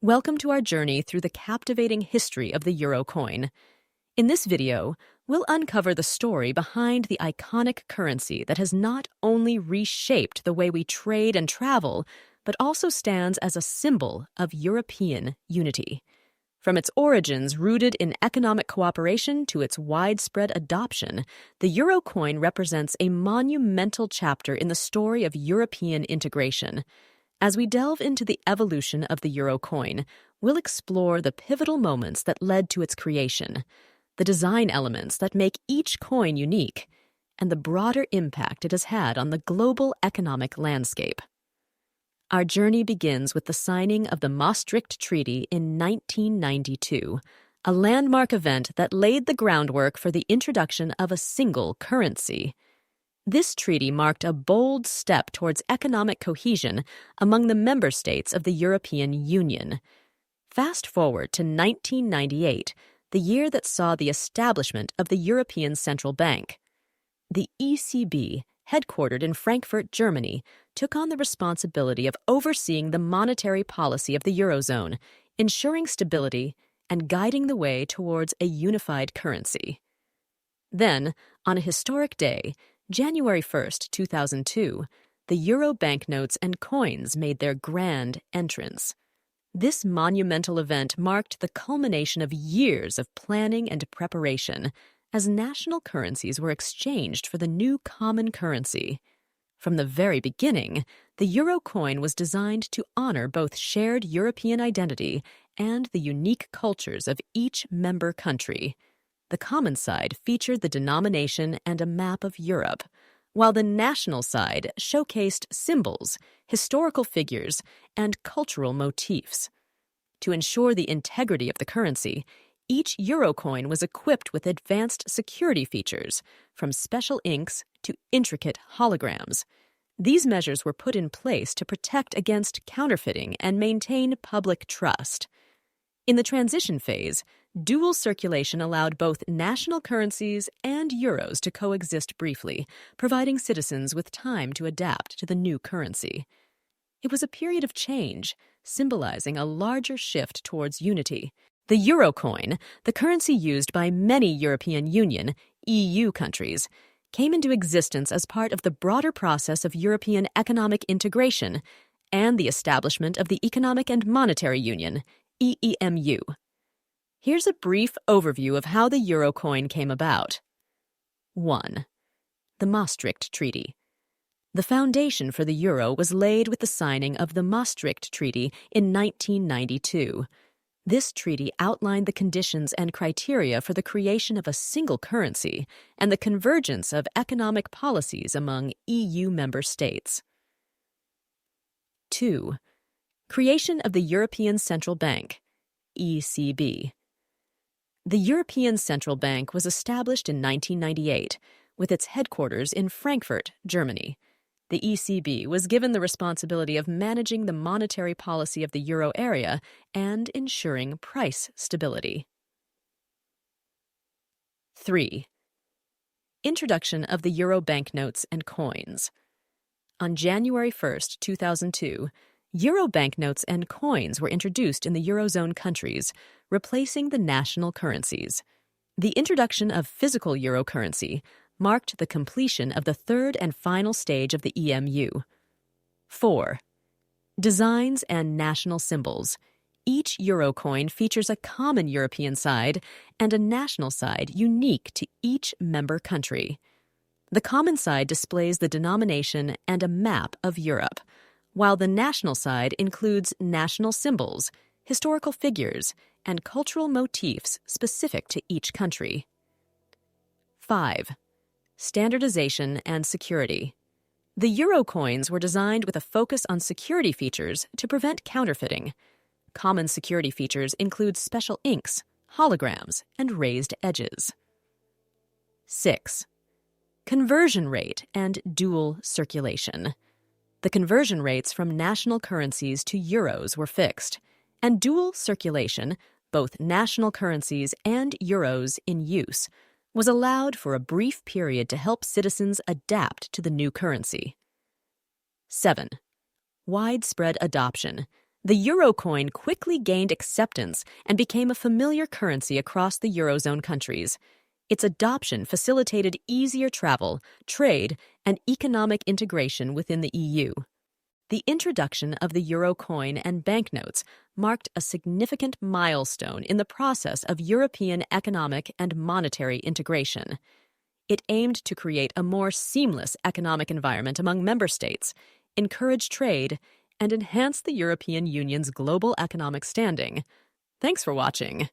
Welcome to our journey through the captivating history of the euro coin. In this video, we'll uncover the story behind the iconic currency that has not only reshaped the way we trade and travel, but also stands as a symbol of European unity. From its origins rooted in economic cooperation to its widespread adoption, the euro coin represents a monumental chapter in the story of European integration. As we delve into the evolution of the euro coin, we'll explore the pivotal moments that led to its creation, the design elements that make each coin unique, and the broader impact it has had on the global economic landscape. Our journey begins with the signing of the Maastricht Treaty in 1992, a landmark event that laid the groundwork for the introduction of a single currency. This treaty marked a bold step towards economic cohesion among the member states of the European Union. Fast forward to 1998, the year that saw the establishment of the European Central Bank. The ECB, headquartered in Frankfurt, Germany, took on the responsibility of overseeing the monetary policy of the Eurozone, ensuring stability and guiding the way towards a unified currency. Then, on a historic day, January 1st, 2002, the euro banknotes and coins made their grand entrance. This monumental event marked the culmination of years of planning and preparation as national currencies were exchanged for the new common currency. From the very beginning, the euro coin was designed to honor both shared European identity and the unique cultures of each member country. The common side featured the denomination and a map of Europe, while the national side showcased symbols, historical figures, and cultural motifs. To ensure the integrity of the currency, each euro coin was equipped with advanced security features, from special inks to intricate holograms. These measures were put in place to protect against counterfeiting and maintain public trust. In the transition phase, dual circulation allowed both national currencies and euros to coexist briefly, providing citizens with time to adapt to the new currency. It was a period of change, symbolizing a larger shift towards unity. The euro coin, the currency used by many European Union (EU) countries, came into existence as part of the broader process of European economic integration and the establishment of the Economic and Monetary Union (EEMU). Here's a brief overview of how the euro coin came about. 1. The Maastricht Treaty. The foundation for the euro was laid with the signing of the Maastricht Treaty in 1992. This treaty outlined the conditions and criteria for the creation of a single currency and the convergence of economic policies among EU member states. 2. Creation of the European Central Bank, ECB. The European Central Bank was established in 1998, with its headquarters in Frankfurt, Germany. The ECB was given the responsibility of managing the monetary policy of the euro area and ensuring price stability. 3. Introduction of the euro banknotes and coins. On January 1st, 2002, euro banknotes and coins were introduced in the Eurozone countries, replacing the national currencies. The introduction of physical euro currency marked the completion of the third and final stage of the EMU. 4. Designs and national symbols. Each euro coin features a common European side and a national side unique to each member country. The common side displays the denomination and a map of Europe, while the national side includes national symbols, historical figures, and cultural motifs specific to each country. 5. Standardization and security. The euro coins were designed with a focus on security features to prevent counterfeiting. Common security features include special inks, holograms, and raised edges. 6. Conversion rate and dual circulation. The conversion rates from national currencies to euros were fixed, and dual circulation, both national currencies and euros in use, was allowed for a brief period to help citizens adapt to the new currency. 7. Widespread adoption. The euro coin quickly gained acceptance and became a familiar currency across the Eurozone countries. Its adoption facilitated easier travel, trade, and economic integration within the EU. The introduction of the euro coin and banknotes marked a significant milestone in the process of European economic and monetary integration. It aimed to create a more seamless economic environment among member states, encourage trade, and enhance the European Union's global economic standing. Thanks for watching.